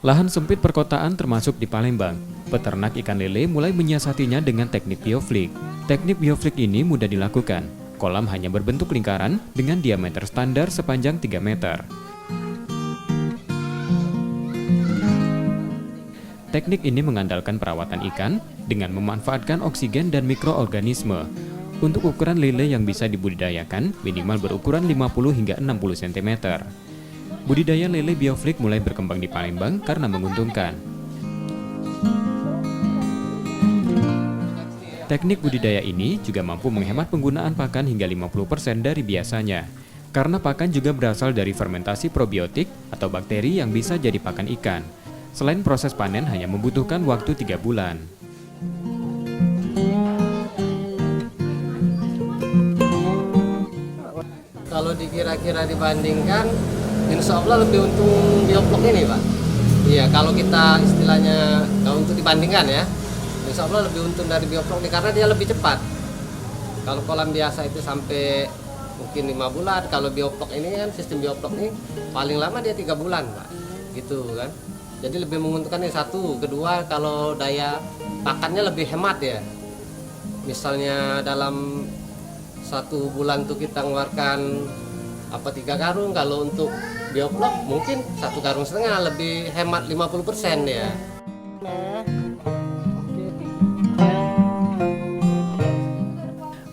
Lahan sempit perkotaan termasuk di Palembang. Peternak ikan lele mulai menyiasatinya dengan teknik bioflik. Teknik bioflik ini mudah dilakukan. Kolam hanya berbentuk lingkaran dengan diameter standar sepanjang 3 meter. Teknik ini mengandalkan perawatan ikan dengan memanfaatkan oksigen dan mikroorganisme. Untuk ukuran lele yang bisa dibudidayakan minimal berukuran 50 hingga 60 cm. Budidaya lele bioflik mulai berkembang di Palembang karena menguntungkan. Teknik budidaya ini juga mampu menghemat penggunaan pakan hingga 50% dari biasanya. Karena pakan juga berasal dari fermentasi probiotik atau bakteri yang bisa jadi pakan ikan. Selain proses panen hanya membutuhkan waktu 3 bulan. Kalau dikira-kira dibandingkan, insya Allah lebih untung bioflok ini, Pak. Iya, kalau kita istilahnya, kalau untuk dibandingkan ya, insya Allah lebih untung dari bioflok ini karena dia lebih cepat. Kalau kolam biasa itu sampai mungkin 5 bulan, kalau bioflok ini kan sistem bioflok ini paling lama dia 3 bulan, Pak. Gitu kan. Jadi lebih menguntungkan yang satu. Kedua, kalau daya pakannya lebih hemat ya. Misalnya dalam 1 bulan tuh kita ngeluarkan 3 karung, kalau untuk bioflok mungkin 1,5 karung lebih hemat 50% ya.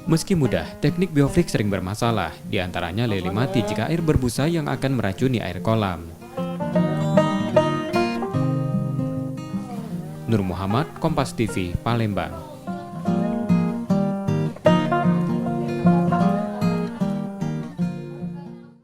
Meski mudah, teknik bioflik sering bermasalah, diantaranya lele mati jika air berbusa yang akan meracuni air kolam. Nur Muhammad, Kompas TV, Palembang.